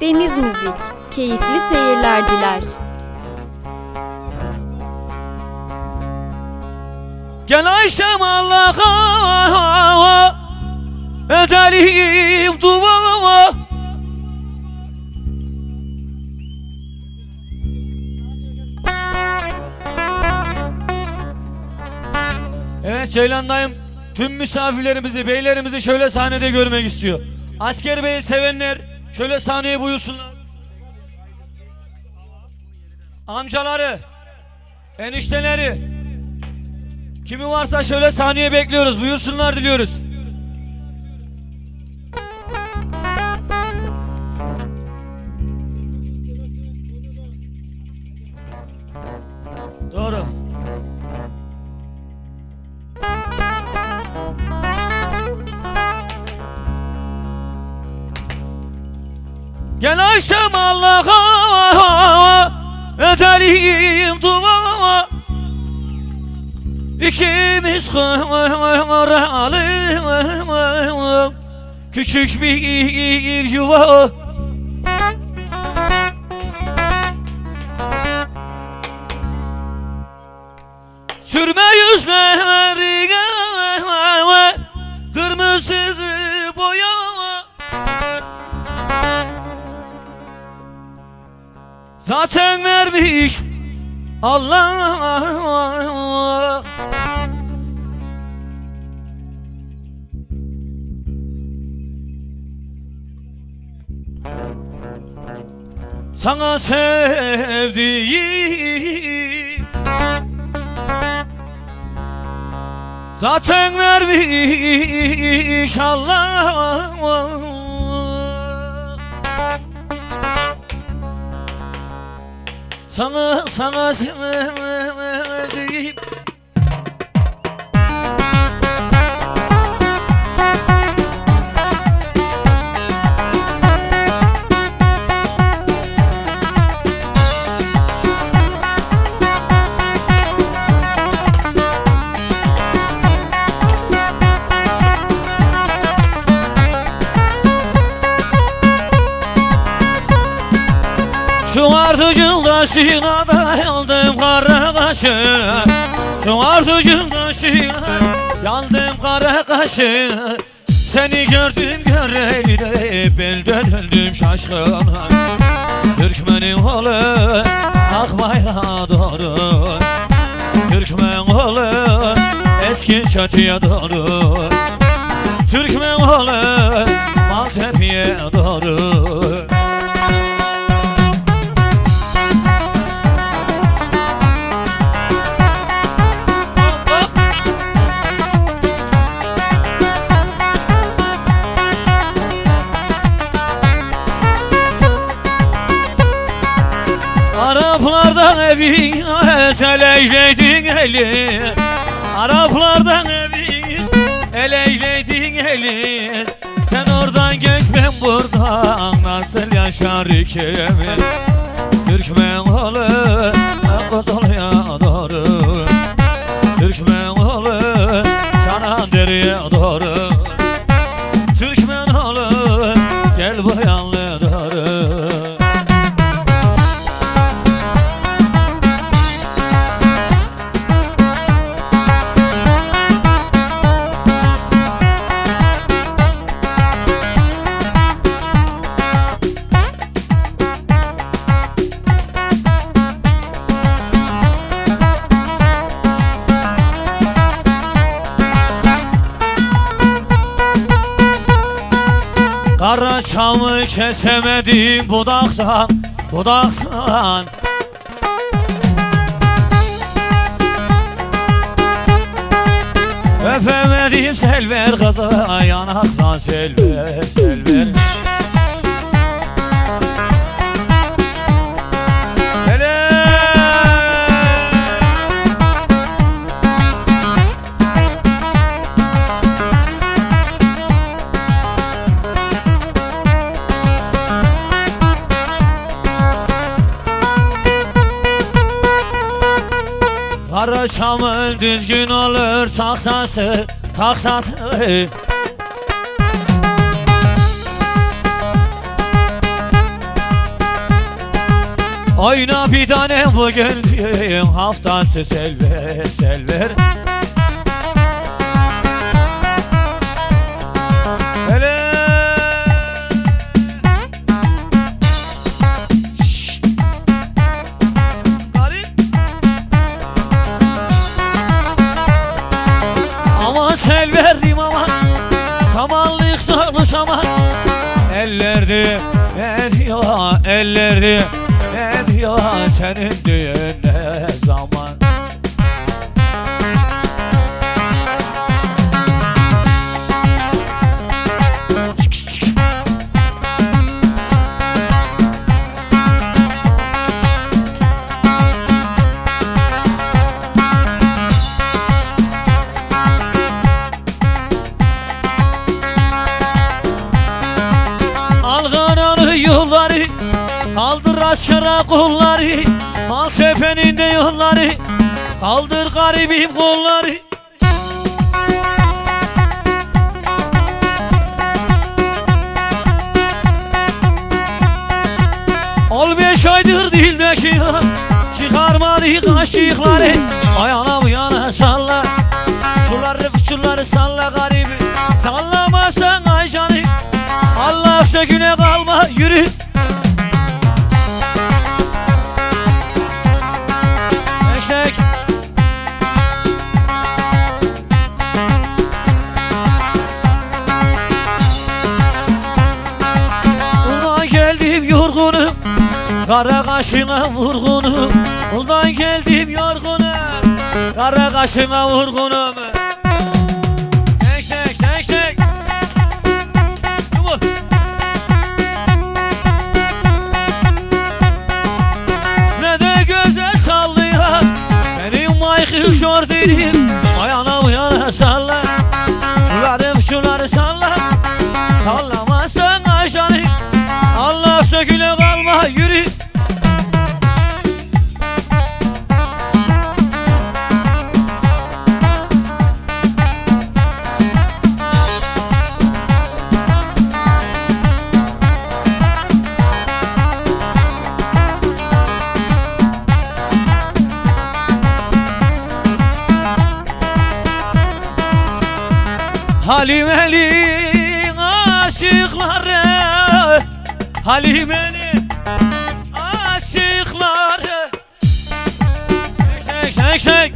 Deniz Müzik keyifli seyirler diler. Gel Ayşem Allah'a edelim dua. Evet Ceylan dayım tüm misafirlerimizi, beylerimizi şöyle sahnede görmek istiyor. Asker beyi sevenler şöyle sahneye buyursunlar. Amcaları, enişteleri, kimi varsa şöyle sahneye bekliyoruz. Buyursunlar diliyoruz. Doğru. Gel Ayşem Allah'a edelim dua. İkimiz kuralım küçük bir yuva. Sürme yüzlerine kırmızı boya. Zaten vermiş Allah. Sana sevdiğim zaten vermiş Allah. Sana sevdiğim şu artıcın kaşına da yandım kara kaşına. Şu artıcın kaşına yandım kara kaşına. Seni gördüm göreyim ben döndüm şaşkına. Türkmenin oğlu ak bayrağa doğru, Türkmen oğlu eski çatıya doğru, Türkmen oğlu Maltepe'ye doğru. Araplardan eviniz eleyledin eli, Araplardan eviniz eleyledin eli. Sen oradan geç ben buradan nasıl yaşar ikimiz. Türkmen oğlu Kızılya doğru, Türkmen oğlu Çanakkale'ye doğru, Türkmen oğlu gel bu yanlı doğru. Kara çamı kesemedim budaktan, budaktan. Öpemedim selver kızı yanaktan selver, selver. Kara çamın düzgün olur taksası, taksası. Oyna bir tane bugün haftası selver selver. Hele şşt. Garip. Aman selverim aman, samanlık sormuş aman. Ellerdi ne diyor, ellerdi ne diyor, senin düğün ne zaman? Algananı yolları, kaldır aşağı kolları, mal tepeninde yolları, kaldır garibim kolları. Ol 5 aydır dildeki çıkarmadı kaşıkları. Ayağına bu yana salla, şunları salla garibi. Sallamazsan aycanı, Allah söküne kalma yürü. Tek Ulan geldim yorgunum, kara kaşına vurgunum. Ulan geldim yorgunum, kara kaşına vurgunum. Tek Yumur. Ne de güzel sallıyor benim Michael Jordan'im. Ayağına bu yana salla, şunları salla. Sallamazsan aşağını, Allah söküle kalma yürü. Halimeli aşıkları, Halimeli aşıkları. Tek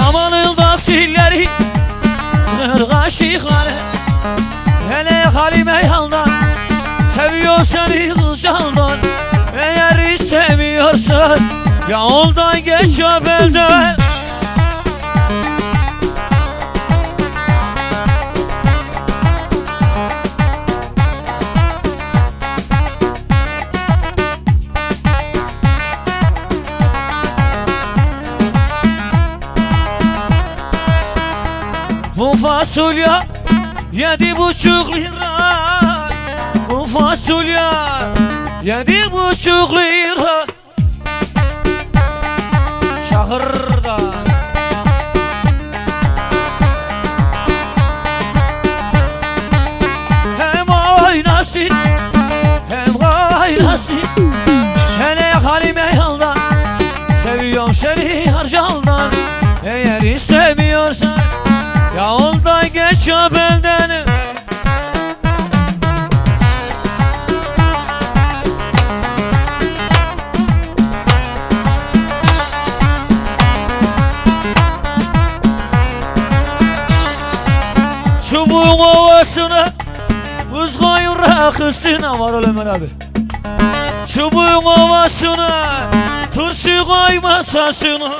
Amanın taksilleri, sınır aşıkları. Hele Halime yandan, seviyor seni kız candan. Eğer istemiyorsan ya ondan geç ya benden. Bu fasulye 7,5 lira. Bu fasulye 7,5 lira. Şahırda hem oynasın hem kaynasın. Hele Halime yandan, seviyorum seni harcandan. Eğer istemiyorsan ya ondan geç ya benden. Çubuğun ovasına buz koyun rakısına var Ömer abi. Çubuğun ovasına turşu koy masasına.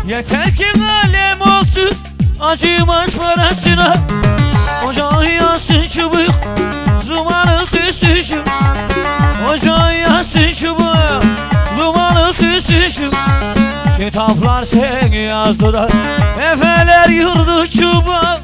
Yeter ki kalem olsun acımaz parasına. Ocağı yansın çubuk, zumanı tüsüşüm. Ocağı yansın çubuk, zumanı tüsüşüm. Kitaplar seni yazdılar, efeler yurdu çubuk.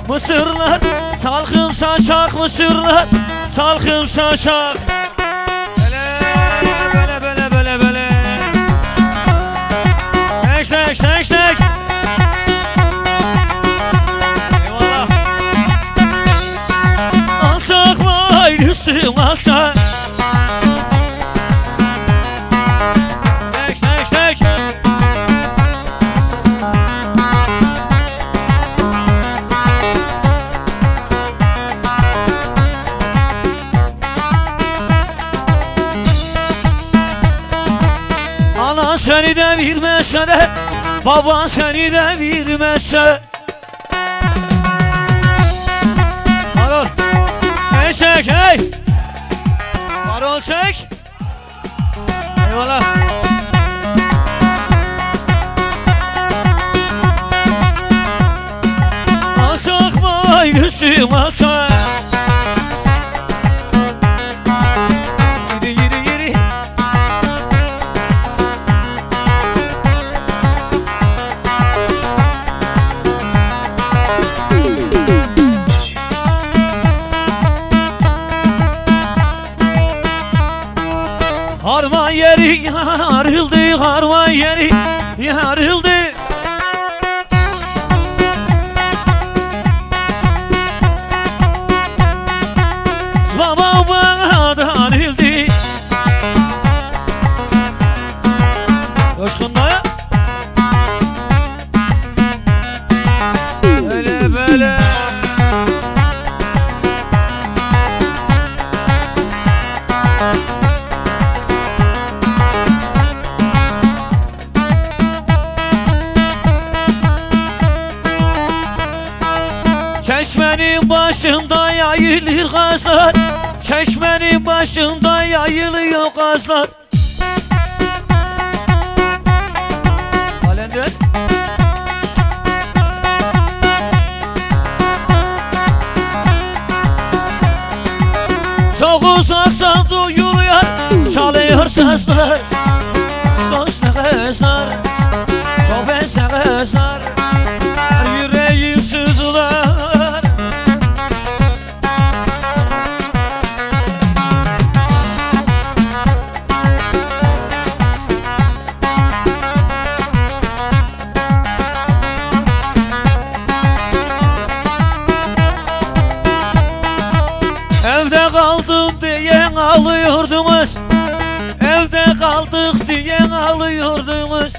mısırlar, salkım saçak mısırlar, salkım saçak. Böyle böyle böyle böyle. Tek tek tek tek. Eyvallah. Alçak vay üstüm alçak. Tek tek tek. Ana seni de vermezse de, baban seni de vermezse. Marul, hey çek hey. Marul çek. Eyvallah. Alçak vay üstüm alçak. Yürü yürü yürü. Harman yeri yarıldı, harman yeri yarıldı. Babam bana darıldı. Coşkun dayı. Böyle böyle. Çeşmenin başında yayılır gazlar, çeşmenin başında yayılıyor gazlar. Kalender. Çok uzaktan duyuluyor, çalıyor sesler. Soslu kızlar, çok besle kızlar, yüreğim sızlar. Evde kaldım diyen ağlıyordunuz, evde kaldık diyen ağlıyordunuz.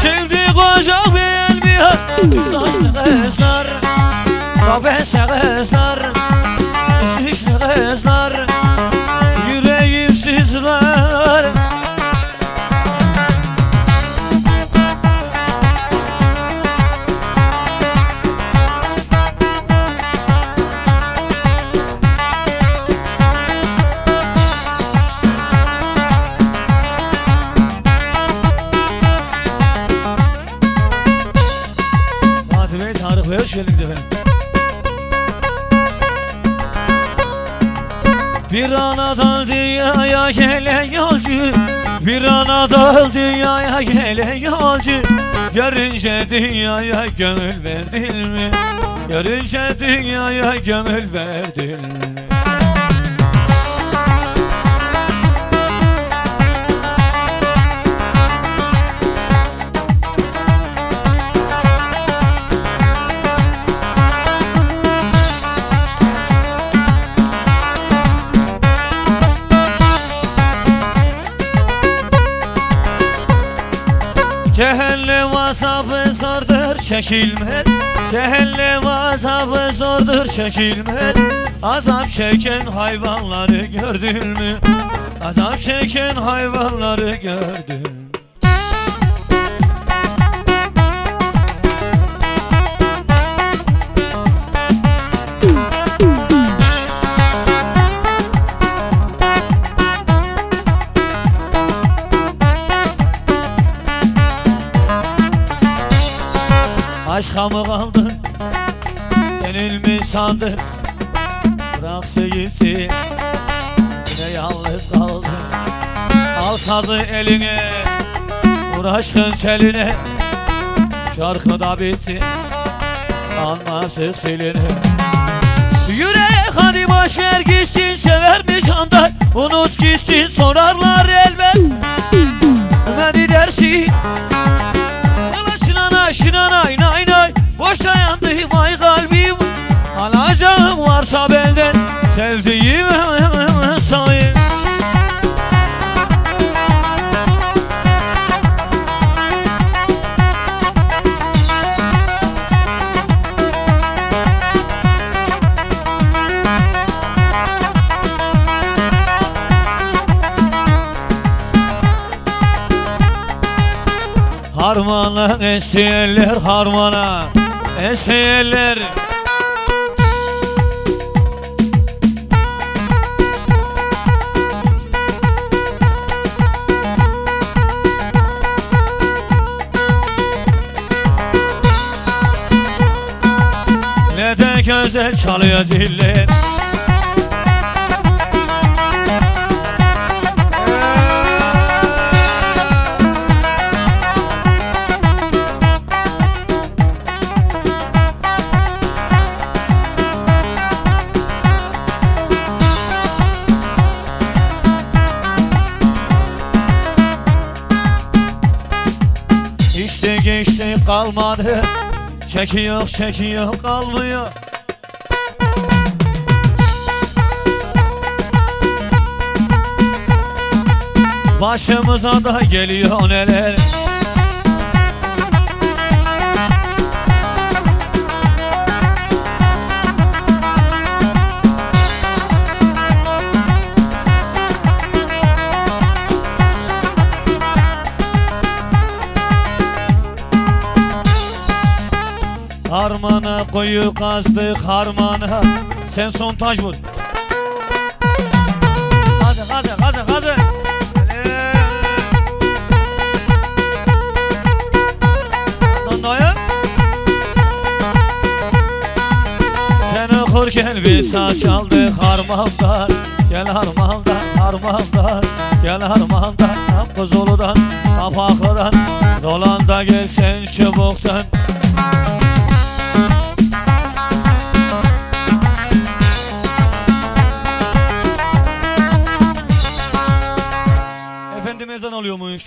Şimdi koca beğenmiyor, dostlu kızlar, kafese kızlar, üzüşlü kızlar, yüreğim sızlar. Fatih Bey, Tarık Bey hoş geldiniz efendim. Bir anadan dünyaya gelen yolcu, bir anadan dünyaya gelen yolcu. Görünce dünyaya gönül verdin mi? Görünce dünyaya gönül verdin mi? Cehennem azabı zordur çekilmez, cehennem azabı zordur çekilmez. Azap çeken hayvanları gördün mü? Azap çeken hayvanları gördün mü? Aşka mı kaldın, senin mi sandın? Bırak sevgisi, yine yalnız kaldın. Al Al sazı eline, vur aşkın çeline. Şarkı da bitti, alma sık silini. Yürek hadi boş ver gitsin, severmiş anda unut gitsin, sorarlar elbet beni dersin. Ala şınana şınana nay nay, boşta yandım ay kalbim. Alacağım varsa benden sevdiğim sayın. Harmana eseyeller, harmana eseyeller. Ne de güzel çalıyor ziller. İşte geçti kalmadı, çekiyor çekiyor kalmıyor. Başımıza da geliyor neler. Harmana koyu kazdık harmana. Sen son taş vur. Hadi hadi hadi hadi. Dayı. Sen okurken bir saç aldık harmandan. Gel harmandan harmandan. Gel harmandan Kuzulu'dan Kapaklı'dan. Dolan da gel sen çubuktan. Efendim ezan alıyormuş.